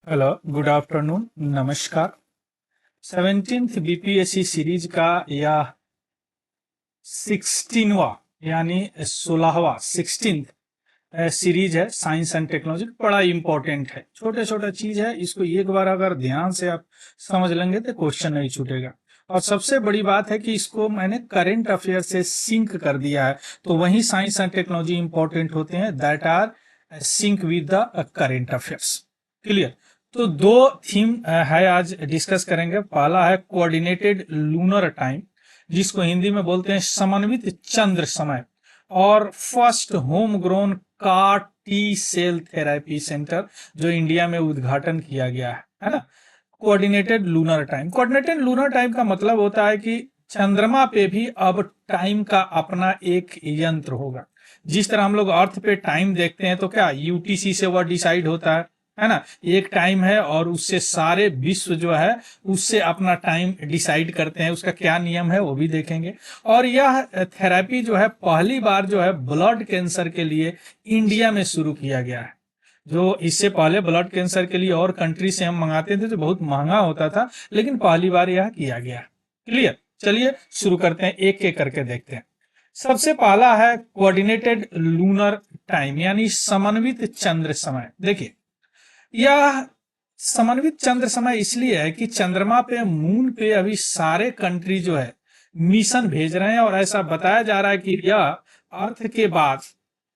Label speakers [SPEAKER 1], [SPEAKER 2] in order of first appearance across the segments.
[SPEAKER 1] Hello, good afternoon, नमस्कार। 17th BPSC series का यह 16वां यानी 16th सीरीज है। साइंस एंड टेक्नोलॉजी बड़ा इंपॉर्टेंट है, छोटे छोटा चीज है, इसको एक बार अगर ध्यान से आप समझ लेंगे तो क्वेश्चन नहीं छूटेगा। और सबसे बड़ी बात है कि इसको मैंने करंट अफेयर से सिंक कर दिया है, तो वही साइंस एंड टेक्नोलॉजी इंपॉर्टेंट होते हैं that are sync with the current affairs. Clear. तो दो थीम है आज डिस्कस करेंगे। पहला है कोऑर्डिनेटेड लूनर टाइम, जिसको हिंदी में बोलते हैं समन्वित चंद्र समय, और फर्स्ट होम ग्रोन का टी सेल थेरेपी सेंटर जो इंडिया में उद्घाटन किया गया है ना। Coordinated lunar time, coordinated lunar time का मतलब होता है कि चंद्रमा पे भी अब टाइम का अपना एक यंत्र होगा। जिस तरह हम लोग अर्थ पे टाइम देखते हैं तो क्या यूटीसी से वह डिसाइड होता है ना। एक टाइम है और उससे सारे विश्व जो है उससे अपना टाइम डिसाइड करते हैं, उसका क्या नियम है वो भी देखेंगे। और यह थेरेपी जो है पहली बार जो है ब्लड कैंसर के लिए इंडिया में शुरू किया गया है। जो इससे पहले ब्लड कैंसर के लिए और कंट्री से हम मंगाते थे तो बहुत महंगा होता था, लेकिन पहली बार यह किया गया। क्लियर। चलिए शुरू करते हैं, एक एक करके देखते हैं। सबसे पहला है कोऑर्डिनेटेड लूनर टाइम यानी समन्वित चंद्र समय। देखिए, यह समन्वित चंद्र समय इसलिए है कि चंद्रमा पे, मून पे अभी सारे कंट्री जो है मिशन भेज रहे हैं, और ऐसा बताया जा रहा है कि यह अर्थ के बाद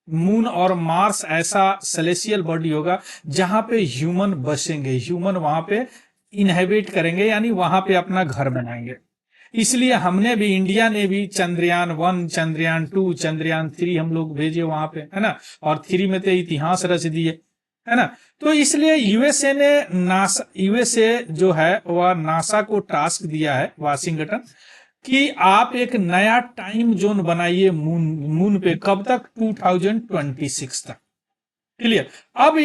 [SPEAKER 1] मून और मार्स ऐसा सेलेसियल बॉडी होगा जहां पे ह्यूमन बसेंगे, ह्यूमन वहां पे इनहेबिट करेंगे, यानी वहां पे अपना घर बनाएंगे। इसलिए हमने भी, इंडिया ने भी चंद्रयान 1, चंद्रयान 2, चंद्रयान 3 हम लोग भेजे वहां पे, है ना। और 3 में तो इतिहास रच दिए, है ना। तो इसलिए यूएसए ने यूएसए जो है वह नासा को टास्क दिया है, वाशिंगटन, कि आप एक नया टाइम जोन बनाइए मून पे। कब तक? 2026 तक। क्लियर। अब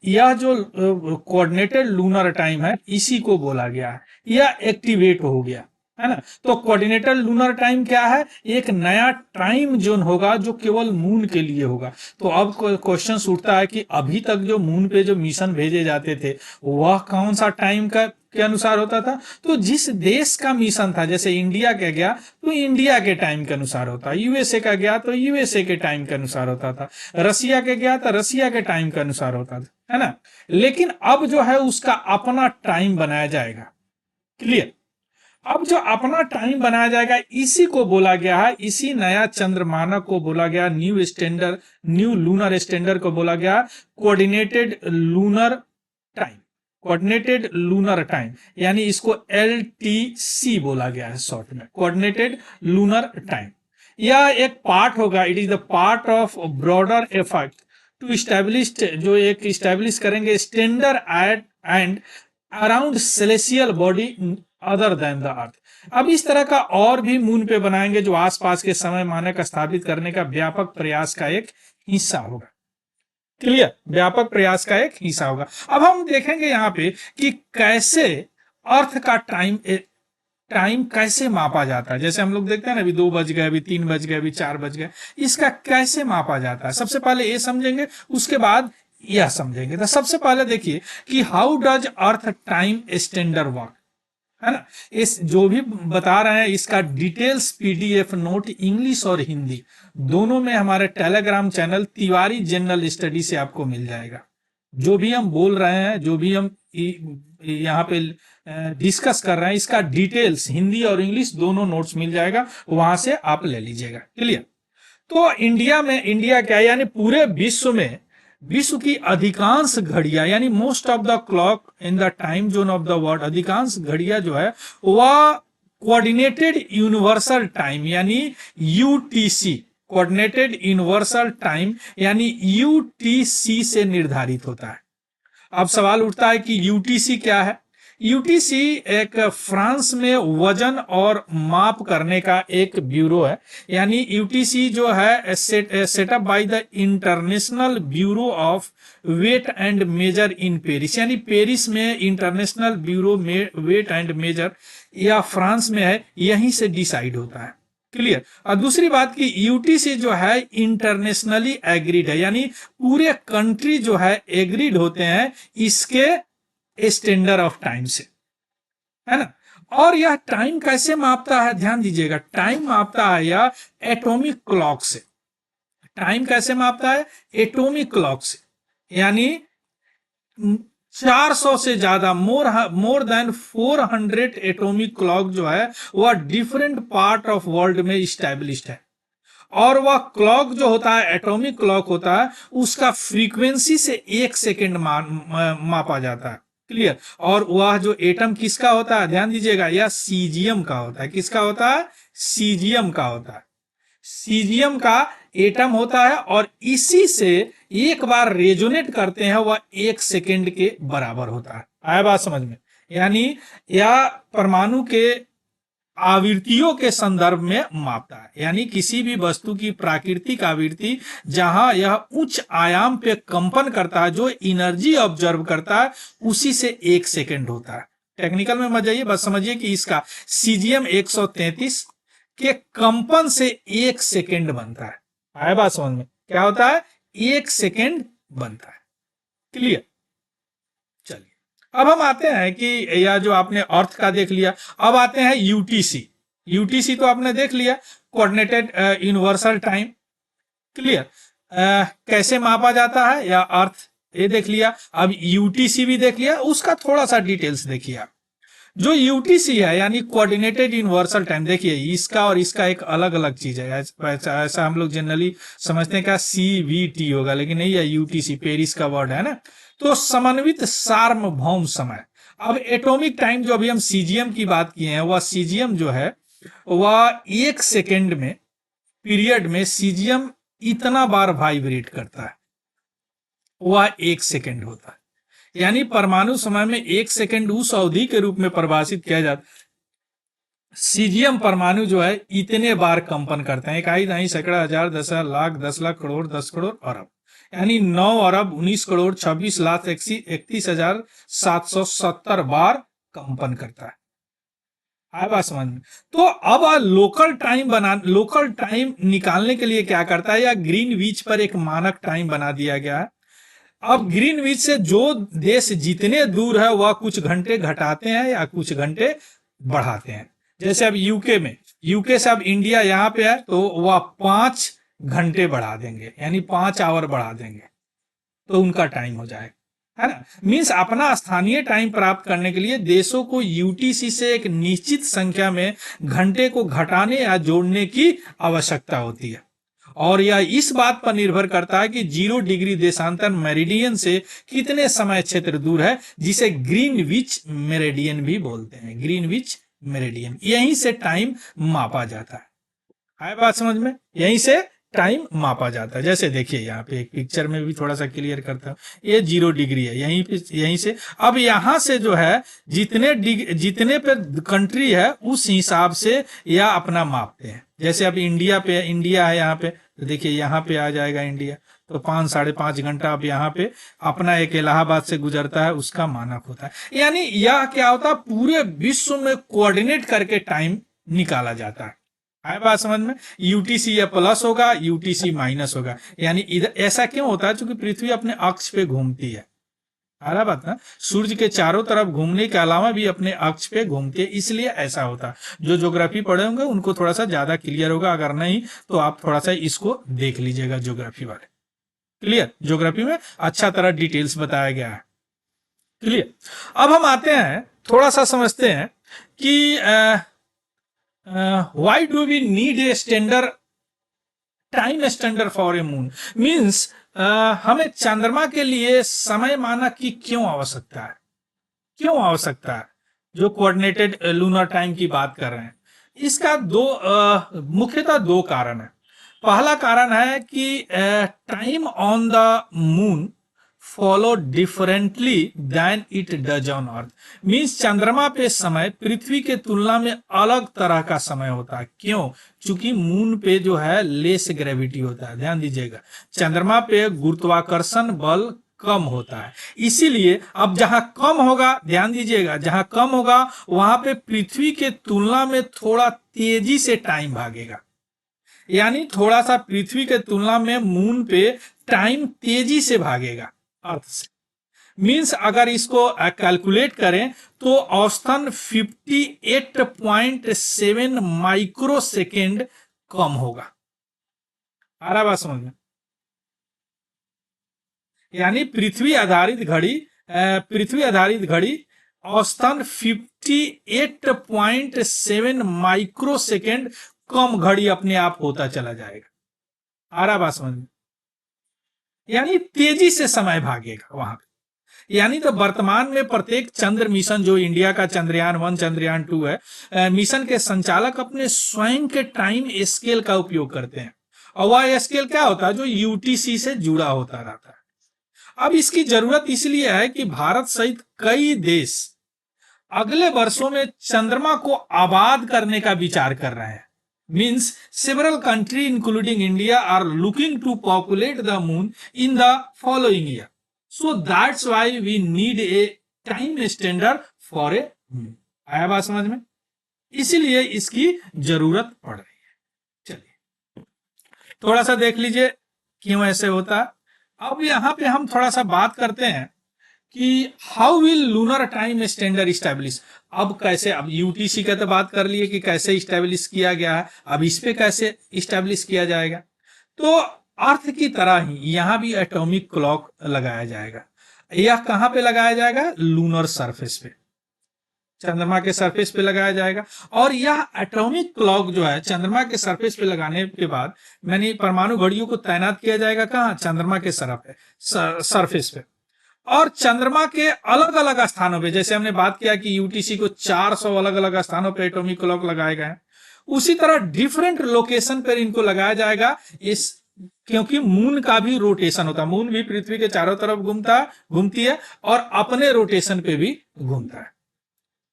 [SPEAKER 1] यह जो कोऑर्डिनेटेड लूनर टाइम है इसी को बोला गया है, यह एक्टिवेट हो गया, है ना। तो कोऑर्डिनेटेड लूनर टाइम क्या है? एक नया टाइम जोन होगा जो केवल मून के लिए होगा। तो अब क्वेश्चन उठता है कि अभी तक जो मून पे जो मिशन भेजे जाते थे वह कौन सा टाइम का के अनुसार होता था? तो जिस देश का मिशन था, जैसे इंडिया का गया तो इंडिया के टाइम के अनुसार होता, यूएसए का गया तो यूएसए के टाइम के अनुसार होता था, रसिया के गया तो रसिया के टाइम के अनुसार होता था, है ना। लेकिन अब जो है उसका अपना टाइम बनाया जाएगा। क्लियर। अब जो अपना टाइम बनाया जाएगा इसी को बोला गया है, इसी नया चंद्रमानक को बोला गया, न्यू लूनर स्टैंडर्ड को बोला गया coordinated lunar time. Coordinated lunar time यानी इसको एलटीसी बोला गया है शॉर्ट में, कोऑर्डिनेटेड लूनर टाइम। यह एक पार्ट होगा, it is the part of broader effort to establish, जो एक स्टैब्लिश करेंगे standard at and around celestial body other than the earth. अब इस तरह का और भी मून पे बनाएंगे जो आसपास के समय मानक स्थापित करने का व्यापक प्रयास का एक हिस्सा होगा। क्लियर। व्यापक प्रयास का एक हिस्सा होगा। अब हम देखेंगे यहाँ पे कि कैसे अर्थ का टाइम कैसे मापा जाता है। जैसे हम लोग देखते हैं ना, अभी 2 बज गए, अभी 3 बज गए, अभी 4 बज गए, इसका कैसे मापा जाता है सबसे पहले ये समझेंगे, उसके बाद यह समझेंगे। तो सबसे पहले देखिए कि how does earth time standard work, है ना। इस जो भी बता रहे हैं इसका डिटेल्स पीडीएफ नोट इंग्लिश और हिंदी दोनों में हमारे Telegram channel Tiwari general study से आपको मिल जाएगा। जो भी हम बोल रहे हैं, जो भी हम यहाँ पे डिस्कस कर रहे हैं, इसका डिटेल्स हिंदी और इंग्लिश दोनों नोट्स मिल जाएगा, वहां से आप ले लीजिएगा। क्लियर। तो इंडिया क्या है, यानी पूरे विश्व में, विश्व की अधिकांश घड़ियां यानी most of the clock in the time zone of the world, अधिकांश घड़ियां जो है वह कोऑर्डिनेटेड यूनिवर्सल टाइम यानी यूटीसी, कोऑर्डिनेटेड यूनिवर्सल टाइम यानी यूटीसी से निर्धारित होता है। अब सवाल उठता है कि यूटीसी क्या है? यूटीसी एक फ्रांस में वजन और माप करने का एक ब्यूरो है, यानी यूटीसी जो है setup by the international bureau of weight and measure in Paris, यानी पेरिस में इंटरनेशनल ब्यूरो में वेट एंड मेजर या फ्रांस में है, यहीं से डिसाइड होता है। क्लियर। और दूसरी बात की यूटीसी जो है इंटरनेशनली एग्रीड है, यानी पूरे कंट्री जो है एग्रीड होते हैं इसके स्टैंडर्ड ऑफ टाइम से, है ना। और यह टाइम कैसे मापता है, ध्यान दीजिएगा, टाइम मापता है यह एटॉमिक क्लॉक से। टाइम कैसे मापता है, एटॉमिक क्लॉक से, यानी 400 से ज्यादा, मोर देन 400 एटॉमिक क्लॉक जो है वह डिफरेंट पार्ट ऑफ वर्ल्ड में स्टैब्लिश्ड है। और वह क्लॉक जो होता है, एटॉमिक क्लॉक होता है, उसका फ्रीक्वेंसी से 1 सेकेंड मापा जाता है। क्लियर। और वह जो एटम किसका होता है, ध्यान दीजिएगा, यह सीजियम का होता है। किसका होता है, सीजियम का होता है। सीजियम का एटम होता है और इसी से एक बार रेजोनेट करते हैं वह 1 सेकेंड के बराबर होता है। आया बात समझ में। यानी यह परमाणु के आवृत्तियों के संदर्भ में मापता है, यानी किसी भी वस्तु की प्राकृतिक आवृत्ति जहां यह उच्च आयाम पे कंपन करता है, जो एनर्जी ऑब्जर्व करता है, उसी से 1 सेकेंड होता है। टेक्निकल में मत जाइए, बस समझिए कि इसका सीजियम 133 के कंपन से 1 सेकेंड बनता है। आया बात समझ में, क्या होता है, 1 सेकेंड बनता है। क्लियर। चलिए अब हम आते हैं कि यह जो आपने अर्थ का देख लिया, अब आते हैं यूटीसी। यूटीसी तो आपने देख लिया, कोऑर्डिनेटेड यूनिवर्सल टाइम। क्लियर। कैसे मापा जाता है या अर्थ, ये देख लिया। अब यूटीसी भी देख लिया, उसका थोड़ा सा डिटेल्स देखिए आप। जो यूटीसी है यानी कोऑर्डिनेटेड यूनिवर्सल टाइम, देखिए इसका और इसका एक अलग अलग चीज है। ऐसा हम लोग जनरली समझते हैं क्या सीवीटी होगा, लेकिन नहीं, है यूटीसी, पेरिस का वर्ड है ना। तो समन्वित सार्वभौम समय। अब एटॉमिक टाइम जो अभी हम सीजियम की बात किए हैं, वह सीजियम जो है वह 1 सेकेंड में, पीरियड में सीजियम इतना बार वाइब्रेट करता है, वह 1 सेकेंड होता है। यानी परमाणु समय में 1 सेकेंड उस अवधि के रूप में परिभाषित किया जाता है। सीजियम परमाणु जो है इतने बार कंपन करते हैं, इकाई नहीं, सैकड़ा, हजार, 10,000, लाख, 10 लाख, करोड़, 10 करोड़, अरब। यानी 9 अरब 19 करोड़ 26 लाख 31,770 बार कंपन करता है। आया बात समझ में। तो अब लोकल टाइम निकालने के लिए क्या करता है, या ग्रीनविच पर एक मानक टाइम बना दिया गया है। अब ग्रीनविच से जो देश जितने दूर है वह कुछ घंटे घटाते हैं या कुछ घंटे बढ़ाते हैं। जैसे अब यूके से अब इंडिया यहां पे है तो वह 5 घंटे बढ़ा देंगे, यानी 5 आवर बढ़ा देंगे, तो उनका टाइम हो जाएगा, है ना। मींस अपना स्थानीय टाइम प्राप्त करने के लिए देशों को यूटीसी से एक निश्चित संख्या में घंटे को घटाने या जोड़ने की आवश्यकता होती है। और यह इस बात पर निर्भर करता है कि 0 डिग्री देशांतर मेरिडियन से कितने समय क्षेत्र दूर है, जिसे ग्रीनविच मेरिडियन भी बोलते हैं। ग्रीनविच मेरिडियन, यहीं से टाइम मापा जाता है। आए बात समझ में, यहीं से टाइम मापा जाता है। जैसे देखिए यहाँ पे एक पिक्चर में भी थोड़ा सा क्लियर करता हूँ, ये 0 डिग्री है, यहीं से अब यहाँ से जो है जितने पे कंट्री है उस हिसाब से या अपना मापते हैं। जैसे अब इंडिया है यहाँ पे, तो देखिए यहाँ पे आ जाएगा इंडिया, तो 5-5.5 घंटा अब यहाँ पे अपना एक इलाहाबाद से गुजरता है, उसका मानक होता है। यानी यह क्या होता है, पूरे विश्व में कोऑर्डिनेट करके टाइम निकाला जाता है। आए बात समझ में। यूटीसी या प्लस होगा, यूटीसी माइनस होगा। यानी इधर ऐसा क्यों होता है, क्योंकि पृथ्वी अपने अक्ष पे घूमती है। आ रहा बात ना, सूर्य के चारों तरफ घूमने के अलावा भी अपने अक्ष पे घूमती है, इसलिए ऐसा होता है। जो ज्योग्राफी पढ़े होंगे उनको थोड़ा सा ज्यादा क्लियर होगा, अगर नहीं तो आप थोड़ा सा इसको देख लीजिएगा ज्योग्राफी वाले। क्लियर, ज्योग्राफी में अच्छा तरह डिटेल्स बताया गया है। क्लियर। अब हम आते हैं, थोड़ा सा समझते हैं कि why do we need a standard time standard for a moon. Means हमें चंद्रमा के लिए समय मानक की क्यों आवश्यकता है, जो कोऑर्डिनेटेड लूनर टाइम की बात कर रहे हैं। इसका मुख्यतः 2 कारण है। पहला कारण है कि time on the moon follow differently than it does on earth. Means चंद्रमा पे समय पृथ्वी के तुलना में अलग तरह का समय होता है। क्यों? चूंकि मून पे जो है लेस ग्रेविटी होता है। ध्यान दीजिएगा, चंद्रमा पे गुरुत्वाकर्षण बल कम होता है, इसीलिए अब जहां कम होगा, ध्यान दीजिएगा, जहां कम होगा वहां पे पृथ्वी के तुलना में थोड़ा तेजी से टाइम भागेगा। यानी थोड़ा सा पृथ्वी के तुलना में मून पे टाइम तेजी से भागेगा अर्थ से। मींस अगर इसको कैलकुलेट करें तो औसतन 58.7 माइक्रो सेकेंड कम होगा। आ रहा बात समझ में? यानी पृथ्वी आधारित घड़ी औसतन 58.7 माइक्रो सेकेंड कम घड़ी अपने आप होता चला जाएगा। आ रहा बात समझ में? यानी तेजी से समय भागेगा वहां पे। यानी तो वर्तमान में प्रत्येक चंद्र मिशन जो इंडिया का चंद्रयान 1 चंद्रयान 2 है, मिशन के संचालक अपने स्वयं के टाइम स्केल का उपयोग करते हैं। और वह स्केल क्या होता है? जो यूटीसी से जुड़ा होता रहता है। अब इसकी जरूरत इसलिए है कि भारत सहित कई देश अगले वर्षों में चंद्रमा को आबाद करने का विचार कर रहे हैं। Means several country including India are looking to populate the moon in the following year, so that's why we need a time standard for a moon. आया बात समझ में? इसीलिए इसकी जरूरत पड़ रही है। चलिए थोड़ा सा देख लीजिए क्यों ऐसे होता है। अब यहां पे हम थोड़ा सा बात करते हैं कि how will lunar time standard establish. अब कैसे, अब यूटीसी का तो बात कर लिए कि कैसे स्टैब्लिश किया गया है, अब इस पे कैसे स्टैब्लिश किया जाएगा। तो अर्थ की तरह ही यहां भी एटॉमिक क्लॉक लगाया जाएगा। यह कहां पे लगाया जाएगा? लूनर सरफेस पे, चंद्रमा के सरफेस पे लगाया जाएगा। और यह एटॉमिक क्लॉक जो है चंद्रमा के सरफेस पे लगाने के बाद मैंने परमाणु घड़ियों को तैनात किया जाएगा कहां? चंद्रमा के सरफेस पे। और चंद्रमा के अलग अलग स्थानों पे, जैसे हमने बात किया कि यूटीसी को 400 अलग अलग स्थानों पे एटॉमिक क्लॉक लगाए गए हैं, उसी तरह डिफरेंट लोकेशन पर इनको लगाया जाएगा। इस क्योंकि मून का भी रोटेशन होता है, मून भी पृथ्वी के चारों तरफ घूमती है और अपने रोटेशन पे भी घूमता है।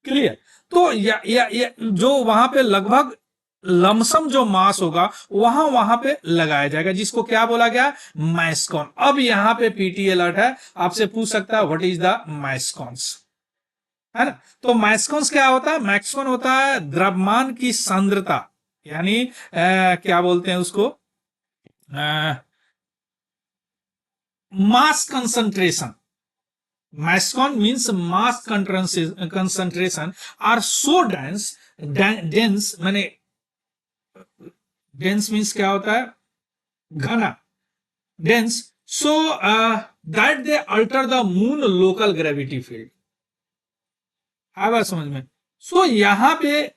[SPEAKER 1] क्लियर? तो या जो वहां पे लगभग लमसम जो मास होगा वहां पे लगाया जाएगा, जिसको क्या बोला गया? मैस्कॉन। अब यहां पे पीटी अलर्ट है, आपसे पूछ सकता है व्हाट इज द मैस्कॉन्स, है ना? तो मैस्कॉन्स क्या होता है? मैक्सकॉन होता है द्रव्यमान की सांद्रता, यानी क्या बोलते हैं उसको? Mass concentration. Mascon means mass concentration are so dense मैंने डेंस मीन्स क्या होता है? घना, dense, so that they alter the moon local gravity field. आवाज समझ में? सो यहां पे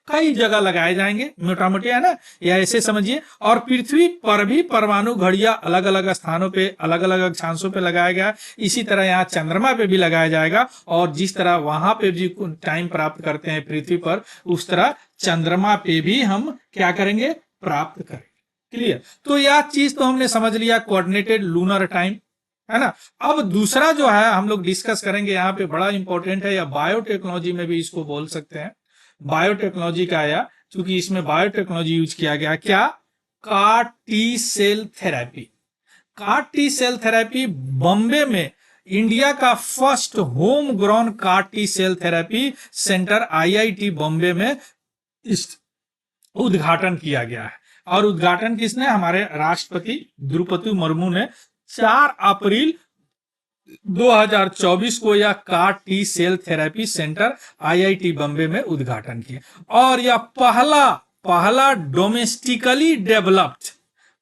[SPEAKER 1] कई जगह लगाए जाएंगे, मोटा मोटी, है ना, या ऐसे समझिए। और पृथ्वी पर भी परमाणु घड़ियां अलग अलग स्थानों पे अलग अलग अक्षांशों पे लगाया गया। इसी तरह यहाँ चंद्रमा पे भी लगाया जाएगा, और जिस तरह वहां पे भी टाइम प्राप्त करते हैं पृथ्वी पर, उस तरह चंद्रमा पे भी हम क्या करेंगे? प्राप्त करेंगे। क्लियर? तो यह चीज तो हमने समझ लिया, कोऑर्डिनेटेड लूनर टाइम, है ना। अब दूसरा जो है हम लोग डिस्कस करेंगे, यहाँ पे बड़ा इंपॉर्टेंट है, या बायोटेक्नोलॉजी में भी इसको बोल सकते हैं। बायोटेक्नोलॉजी का आया, क्योंकि इसमें बायोटेक्नोलॉजी यूज किया गया। क्या? CAR T cell therapy. CAR T cell therapy Bombay में इंडिया का first home grown CAR T cell therapy center IIT Bombay में इस उद्घाटन किया गया है। और उद्घाटन किसने? हमारे राष्ट्रपति द्रौपदी मुर्मू ने 4 अप्रैल 2024 को यह CAR T cell therapy center IIT Bombay में उद्घाटन किया। और यह पहला डोमेस्टिकली डेवलप्ड,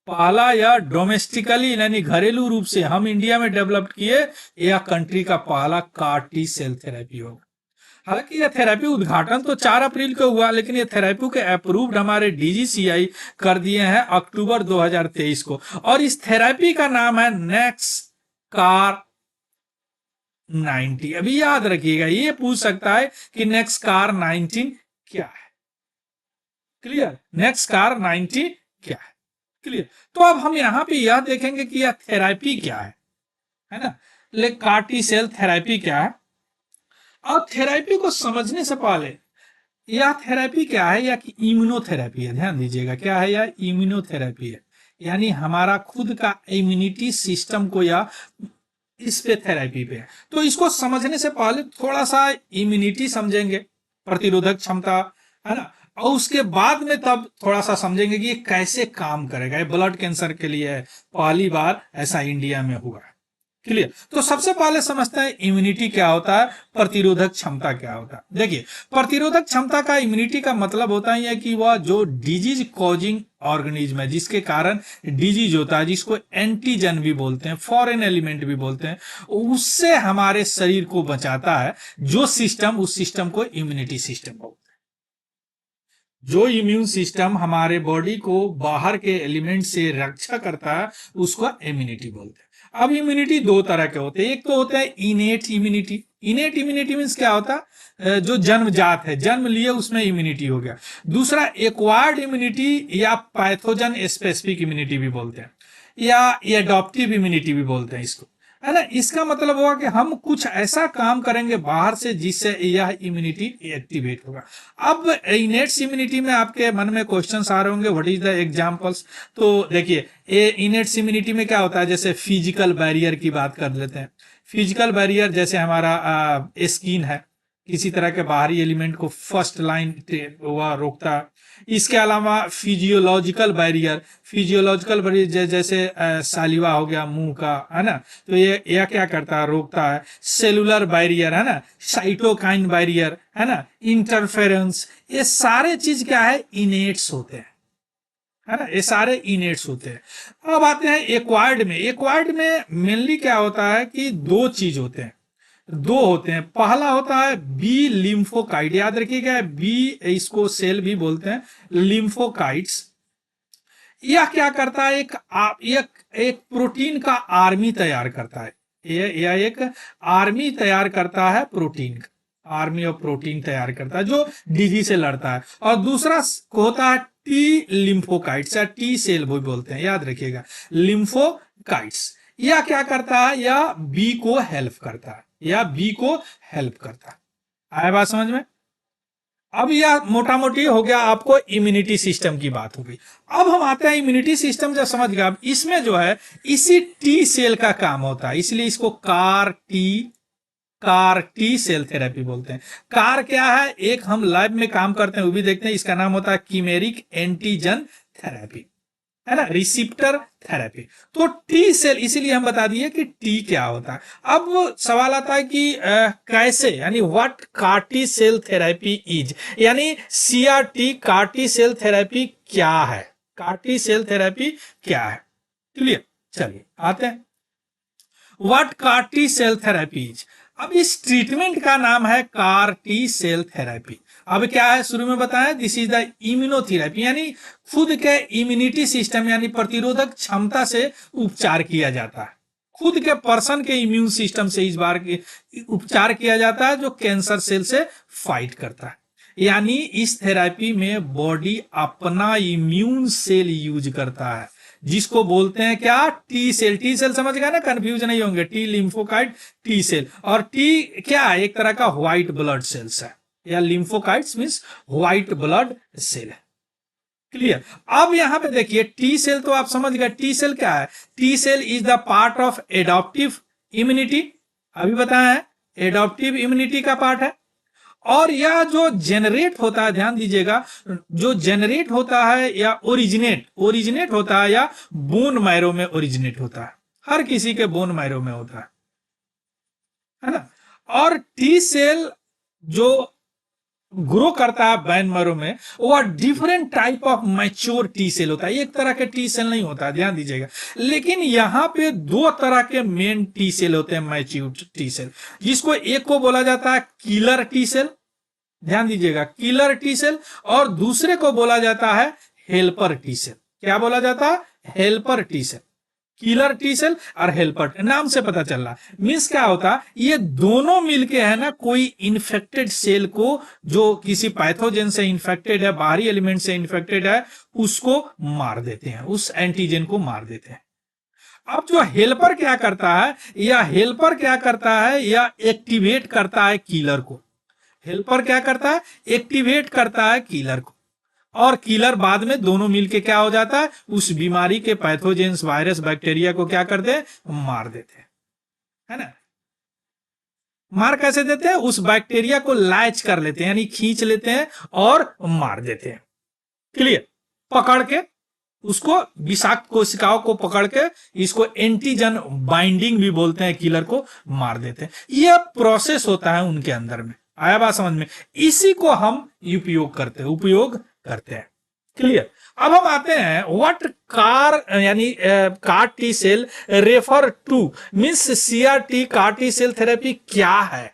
[SPEAKER 1] पहला या डोमेस्टिकली यानी घरेलू रूप से हम इंडिया में डेवलप किए, यह कंट्री का पहला कार टी सेल थेरेपी होगा। हालांकि यह थेरेपी उद्घाटन तो 4 अप्रैल को हुआ, लेकिन यह थेरेपी के अप्रूव्ड हमारे डीजीसीआई कर दिए हैं अक्टूबर 2023 को। और इस थेरेपी का नाम है नेक्सकार 90। अभी याद रखिएगा, ये पूछ सकता है कि नेक्सकार 90 क्या है। क्लियर? नेक्सकार 90 क्या है? क्लियर? तो अब हम यहां पे यह देखेंगे कि यह थेरेपी क्या है ना। लेकिन कार टी सेल थेरेपी क्या है? अब थेरेपी को समझने से पहले यह थेरेपी क्या है, या कि इम्यूनोथेरेपी है। ध्यान दीजिएगा, क्या है? यह इम्यूनोथेरेपी है, यानी हमारा खुद का इम्यूनिटी सिस्टम को या इस पे थेरेपी पे है। तो इसको समझने से पहले थोड़ा सा इम्यूनिटी समझेंगे, प्रतिरोधक क्षमता, है ना। और उसके बाद में तब थोड़ा सा समझेंगे कि ये कैसे काम करेगा। ये ब्लड कैंसर के लिए पहली बार ऐसा इंडिया में हुआ है। क्लियर। तो सबसे पहले समझते हैं इम्यूनिटी क्या होता है, प्रतिरोधक क्षमता क्या होता है। देखिए, प्रतिरोधक क्षमता का इम्यूनिटी का मतलब होता है कि वह जो डिजीज कॉजिंग ऑर्गेनिज्म है, जिसके कारण डिजीज होता है, जिसको एंटीजन भी बोलते हैं, फॉरेन एलिमेंट भी बोलते हैं, उससे हमारे शरीर को बचाता है जो सिस्टम, उस सिस्टम को इम्यूनिटी सिस्टम बोलते हैं। जो इम्यून सिस्टम हमारे बॉडी को बाहर के एलिमेंट से रक्षा करता है, उसको इम्यूनिटी बोलते हैं। अब इम्यूनिटी दो तरह के होते हैं। एक तो होता है innate immunity. Innate immunity means क्या होता है, जो जन्मजात है, जन्म लिए उसमें इम्यूनिटी हो गया। दूसरा एक्वायर्ड इम्यूनिटी या पैथोजन स्पेसिफिक इम्यूनिटी भी बोलते हैं, या एडॉप्टिव इम्यूनिटी भी बोलते हैं इसको, है ना। इसका मतलब होगा कि हम कुछ ऐसा काम करेंगे बाहर से जिससे यह इम्यूनिटी एक्टिवेट होगा। अब इनेट्स इम्यूनिटी में आपके मन में क्वेश्चंस आ रहे होंगे, व्हाट इज द एग्जांपल्स। तो देखिए, ये इनेट्स इम्यूनिटी में क्या होता है, जैसे फिजिकल बैरियर की बात कर लेते हैं। फिजिकल बैरियर जैसे हमारा स्किन है, किसी तरह के बाहरी एलिमेंट को फर्स्ट लाइन वह रोकता है। इसके अलावा फिजियोलॉजिकल बैरियर, फिजियोलॉजिकल बैरियर जैसे सालिवा हो गया मुंह का, है ना, तो ये क्या करता है, रोकता है। सेलुलर बैरियर, है ना, साइटोकाइन बैरियर, है ना, इंटरफेरेंस, ये सारे चीज क्या है, इनेट्स होते हैं, है ना, ये सारे इनेट्स होते हैं। अब आते हैं एक्वायर्ड में। एक्वायर्ड में मेनली क्या होता है कि दो चीज होते हैं, दो होते हैं। पहला होता है बी लिम्फोकाइट, याद रखिएगा, बी इसको सेल भी बोलते हैं, लिम्फोकाइट्स। यह क्या करता है, एक प्रोटीन का आर्मी तैयार करता है। यह एक आर्मी तैयार करता है, प्रोटीन का आर्मी ऑफ प्रोटीन तैयार करता है जो डिजीज से लड़ता है। और दूसरा होता है टी लिम्फोकाइट्स या टी सेल भी बोलते हैं, याद रखिएगा, लिम्फोकाइट्स। यह क्या करता है, यह बी को हेल्प करता है, या बी को हेल्प करता है। आया बात समझ में। अब यह मोटा मोटी हो गया, आपको इम्यूनिटी सिस्टम की बात हो गई। अब हम आते हैं इम्यूनिटी सिस्टम, जब समझ गया, अब इसमें जो है इसी टी सेल का काम होता है, इसलिए इसको कार टी सेल थेरेपी बोलते हैं। कार क्या है, एक हम लैब में काम करते हैं वो भी देखते हैं, इसका नाम होता है कीमेरिक एंटीजन थेरेपी, है ना, रिसिप्टर थेरेपी। तो टी सेल, इसीलिए हम बता दिए कि टी क्या होता है। अब सवाल आता है कि कैसे, यानी what CAR T cell therapy is, यानी सीआरटी कार्टी सेल थेरेपी क्या है, कार्टी सेल थेरेपी क्या है। क्लियर, चलिए आते हैं what CAR T cell therapy is. अब इस ट्रीटमेंट का नाम है कार टी सेल थेरेपी। अब क्या है, शुरू में बताया, दिस इज द इम्यूनोथेरेपी, यानी खुद के इम्यूनिटी सिस्टम यानी प्रतिरोधक क्षमता से उपचार किया जाता है। खुद के पर्सन के इम्यून सिस्टम से इस बार उपचार किया जाता है जो कैंसर सेल से फाइट करता है। यानी इस थेरेपी में बॉडी अपना इम्यून सेल यूज करता है, जिसको बोलते हैं क्या, टी सेल। टी सेल समझ गए ना, कंफ्यूज नहीं होंगे, टी लिम्फोकाइट, टी सेल। और टी क्या है, एक तरह का व्हाइट ब्लड सेल्स है, या लिम्फोकाइट्स मींस व्हाइट ब्लड सेल है। क्लियर। अब यहां पे देखिए, टी सेल तो आप समझ गए, टी सेल क्या है, T cell is the part of adaptive immunity, अभी बताया है, एडॉप्टिव इम्यूनिटी का पार्ट है। और यह जो जेनरेट होता है, ध्यान दीजिएगा, जो जेनरेट होता है या ओरिजिनेट होता है, या बोन मैरो में ओरिजिनेट होता है, हर किसी के बोन मैरो में होता है ना। और टी सेल जो ग्रो करता है बैन मैरो में, वह different type of mature T cell होता है, एक तरह के टी सेल नहीं होता है, ध्यान दीजिएगा। लेकिन यहां पे दो तरह के मेन टी सेल होते हैं, मैच्योर टी सेल, जिसको एक को बोला जाता है किलर टी सेल, ध्यान दीजिएगा, किलर टी सेल, और दूसरे को बोला जाता है हेल्पर टी सेल। क्या बोला जाता है, helper T cell. Killer T cell और हेल्पर, नाम से पता चल रहा मीन्स क्या होता है, ये दोनों मिलके है ना, कोई इन्फेक्टेड सेल को, जो किसी पैथोजन से इन्फेक्टेड है, बाहरी एलिमेंट से इन्फेक्टेड है, उसको मार देते हैं, उस एंटीजन को मार देते हैं। अब जो हेल्पर क्या करता है, या एक्टिवेट करता है किलर को। हेल्पर क्या करता है, एक्टिवेट करता है किलर को, और किलर बाद में दोनों मिलके क्या हो जाता है, उस बीमारी के पैथोजेंस, वायरस, बैक्टीरिया को क्या करते हैं, मार देते हैं, है ना। मार कैसे देते हैं, उस बैक्टीरिया को लैच कर लेते हैं, यानी खींच लेते हैं और मार देते हैं। क्लियर, पकड़ के उसको विषाक्त कोशिकाओं को पकड़ के इसको एंटीजन बाइंडिंग भी बोलते हैं, किलर को मार देते हैं। यह प्रोसेस होता है उनके अंदर में। आया बात समझ में? इसी को हम उपयोग करते हैं। क्लियर? अब हम आते हैं व्हाट कार यानी CAR T cell refer to means CRT CAR T cell therapy क्या है।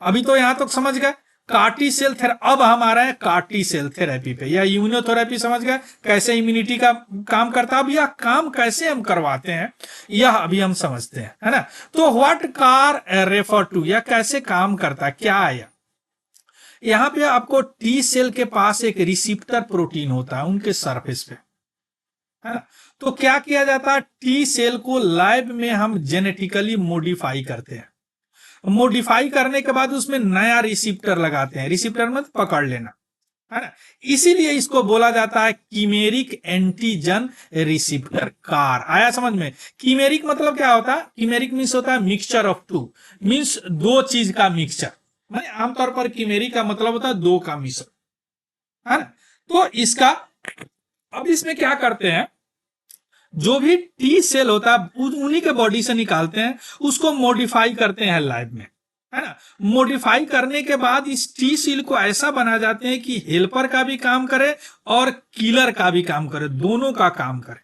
[SPEAKER 1] अभी तो यहां तक समझ गए कार टी सेल थेरेपी। अब हम आ रहे हैं कार टी सेल थेरेपी पे, या इम्यूनोथेरेपी समझ गए कैसे इम्यूनिटी का काम करता है। अब यह काम कैसे हम करवाते हैं यह अभी हम समझते हैं, है ना। तो व्हाट कार रेफर टू, या कैसे काम करता है, क्या है। यहां पे आपको टी सेल के पास एक रिसेप्टर प्रोटीन होता है उनके सरफेस पे, है ना। तो क्या किया जाता है, टी सेल को लैब में हम जेनेटिकली मॉडिफाई करते हैं। मॉडिफाई करने के बाद उसमें नया रिसेप्टर लगाते हैं। रिसेप्टर मतलब पकड़ लेना, है ना। इसीलिए इसको बोला जाता है कीमेरिक एंटीजन रिसेप्टर कार। आया समझ में? कीमेरिक मतलब क्या होता है? कीमेरिक मीन्स होता है मिक्सचर ऑफ टू, मीन्स दो चीज का मिक्सचर। माने आमतौर पर कीमेरिक का मतलब होता है दो का मिश्रण, है ना। तो इसका अब इसमें क्या करते हैं, जो भी टी सेल होता है उन्हीं के बॉडी से निकालते हैं, उसको मॉडिफाई करते हैं लैब में, है ना। मॉडिफाई करने के बाद इस टी सेल को ऐसा बना जाते हैं कि हेल्पर का भी काम करे और किलर का भी काम करे, दोनों का काम करे।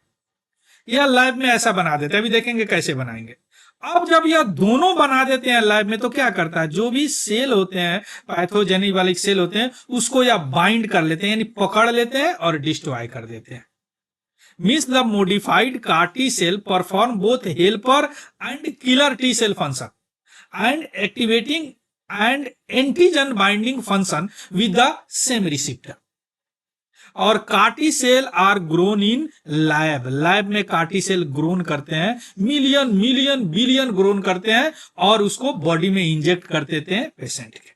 [SPEAKER 1] यह लैब में ऐसा बना देते हैं। अभी देखेंगे कैसे बनाएंगे। अब जब यह दोनों बना देते हैं लैब में, तो क्या करता है, जो भी सेल होते हैं पैथोजेनिक वाले सेल होते हैं उसको यह बाइंड कर लेते हैं, यानी पकड़ लेते हैं और डिस्ट्रॉय कर देते हैं। Means the modified CAR T cell perform both helper and killer T cell function and activating and antigen binding function with the same receptor। और CAR T cell are grown in lab में CAR T cell grown करते हैं, million million billion grown करते हैं और उसको body में inject कर देते हैं पेशेंट के।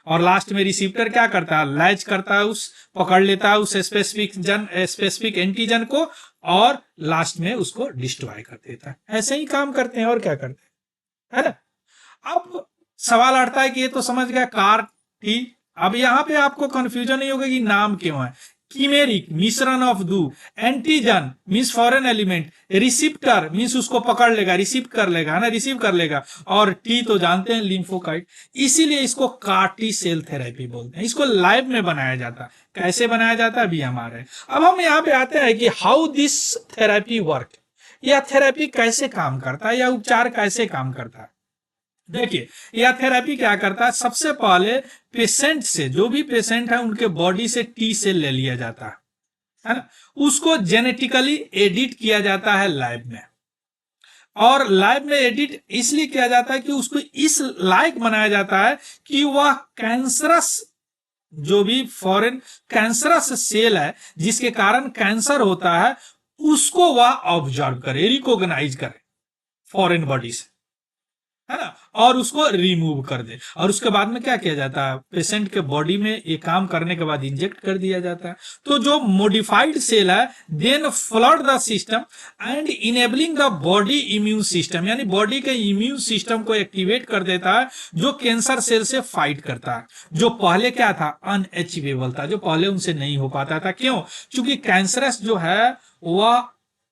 [SPEAKER 1] और लास्ट में रिसीप्टर क्या करता है, लैच करता है, उस पकड़ लेता है उस स्पेसिफिक एंटीजन को और लास्ट में उसको डिस्ट्रॉय कर देता है। ऐसे ही काम करते हैं और क्या करते हैं, है ना। अब सवाल उठता है कि ये तो समझ गया कार टी, अब यहां पे आपको कंफ्यूजन नहीं होगा कि नाम क्यों है। कीमेरिक मिश्रण ऑफ दो, antigen means foreign element, receptor means उसको पकड़ लेगा, रिसीव कर लेगा, है ना, रिसीव कर लेगा, और टी तो जानते हैं लिम्फोकाइट। इसीलिए इसको कार टी सेल थेरेपी बोलते हैं। इसको लैब में बनाया जाता है। कैसे बनाया जाता है अभी हमारे। अब हम यहाँ पे आते हैं कि हाउ दिस थेरेपी वर्क, यह थेरेपी कैसे काम करता है, या उपचार कैसे काम करता है। देखिए यह थेरेपी क्या करता है, सबसे पहले पेशेंट से, जो भी पेशेंट है उनके बॉडी से टी सेल ले लिया जाता है ना, उसको जेनेटिकली एडिट किया जाता है लैब में। और लैब में एडिट इसलिए किया जाता है कि उसको इस लायक बनाया जाता है कि वह कैंसरस, जो भी फॉरेन कैंसरस सेल है जिसके कारण कैंसर होता है, उसको वह ऑब्जर्व करे, रिकॉग्नाइज करे फॉरेन बॉडी से, है ना, और उसको रिमूव कर दे। और उसके बाद में क्या किया जाता है, पेशेंट के बॉडी में ये काम करने के बाद इंजेक्ट कर दिया जाता है। तो जो मॉडिफाइड सेल है then flood the system and enabling the body immune system, यानी बॉडी के इम्यून सिस्टम को एक्टिवेट कर देता है, जो कैंसर सेल से फाइट करता है, जो पहले क्या था, अनअचीवेबल था, जो पहले उनसे नहीं हो पाता था। क्यों? क्योंकि कैंसरस जो है वह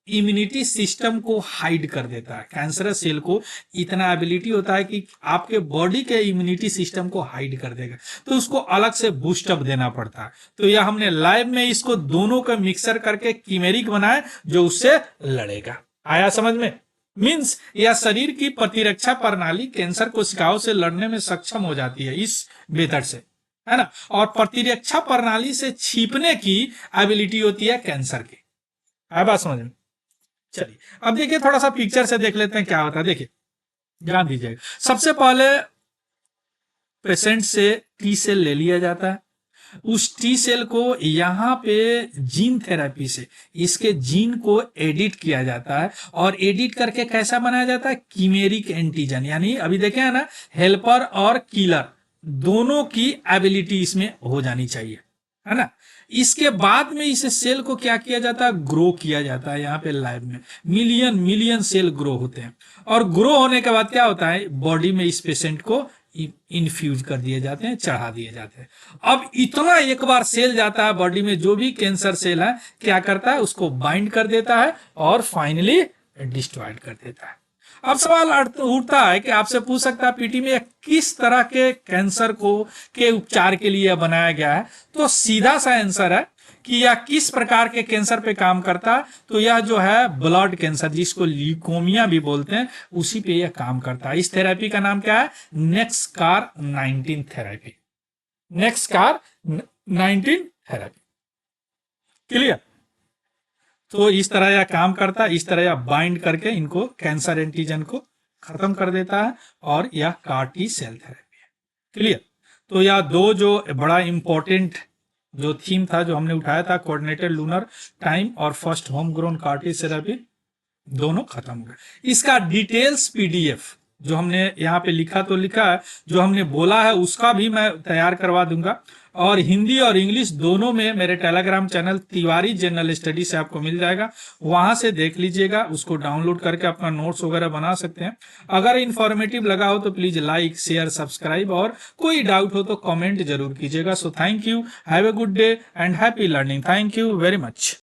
[SPEAKER 1] इम्यूनिटी सिस्टम को हाइड कर देता है। कैंसरस सेल को इतना एबिलिटी होता है कि आपके बॉडी के इम्यूनिटी सिस्टम को हाइड कर देगा, तो उसको अलग से बूस्टअप देना पड़ता है। तो यह हमने लैब में इसको दोनों का मिक्सर करके कीमेरिक बनाया जो उससे लड़ेगा। आया समझ में? मीन्स यह शरीर की प्रतिरक्षा प्रणाली कैंसर कोशिकाओं से लड़ने में सक्षम हो जाती है इस मेथड से, है ना। और प्रतिरक्षा प्रणाली से छिपने की एबिलिटी होती है कैंसर की। आया बात समझ में? चलिए अब देखिए थोड़ा सा पिक्चर से देख लेते हैं क्या होता है। देखिए ध्यान दीजिएगा, सबसे पहले पेशेंट से टी सेल ले लिया जाता है, उस टी सेल को यहाँ पे जीन थेरेपी से इसके जीन को एडिट किया जाता है, और एडिट करके कैसा बनाया जाता है, कीमेरिक एंटीजन, यानी अभी देखे है ना, हेल्पर और किलर दोनों की एबिलिटी इसमें हो जानी चाहिए, है ना। इसके बाद में इस सेल को क्या किया जाता है, ग्रो किया जाता है। यहाँ पे लैब में मिलियन मिलियन सेल ग्रो होते हैं, और ग्रो होने के बाद क्या होता है, बॉडी में इस पेशेंट को इन्फ्यूज कर दिए जाते हैं, चढ़ा दिए जाते हैं। अब इतना एक बार सेल जाता है बॉडी में, जो भी कैंसर सेल है क्या करता है, उसको बाइंड कर देता है और फाइनली डिस्ट्रॉयड कर देता है। अब सवाल उठता है कि आपसे पूछ सकता है पीटी में किस तरह के कैंसर को के उपचार के लिए बनाया गया है। तो सीधा सा आंसर है कि यह किस प्रकार के कैंसर पे काम करता है। तो यह जो है ब्लड कैंसर, जिसको ल्यूकोमिया भी बोलते हैं, उसी पे यह काम करता है। इस थेरेपी का नाम क्या है, नेक्सकार 19 थेरेपी, नेक्सकार 19 थेरेपी। क्लियर। तो इस तरह यह काम करता है, इस तरह यह बाइंड करके इनको कैंसर एंटीजन को खत्म कर देता है और यह कार टी सेल थेरेपी है। क्लियर। तो यह दो जो बड़ा इंपॉर्टेंट जो थीम था जो हमने उठाया था, कोऑर्डिनेटेड लूनर टाइम और first home grown CAR T therapy, दोनों खत्म हो गए। इसका डिटेल्स पीडीएफ जो हमने यहाँ पे लिखा तो लिखा है, जो हमने बोला है उसका भी मैं तैयार करवा दूंगा, और हिंदी और इंग्लिश दोनों में मेरे Telegram channel Tiwari general study से आपको मिल जाएगा, वहां से देख लीजिएगा, उसको डाउनलोड करके अपना नोट्स वगैरह बना सकते हैं। अगर इंफॉर्मेटिव लगा हो तो प्लीज लाइक शेयर सब्सक्राइब, और कोई डाउट हो तो कमेंट जरूर कीजिएगा। So thank you, have a good day and happy learning. Thank you very much.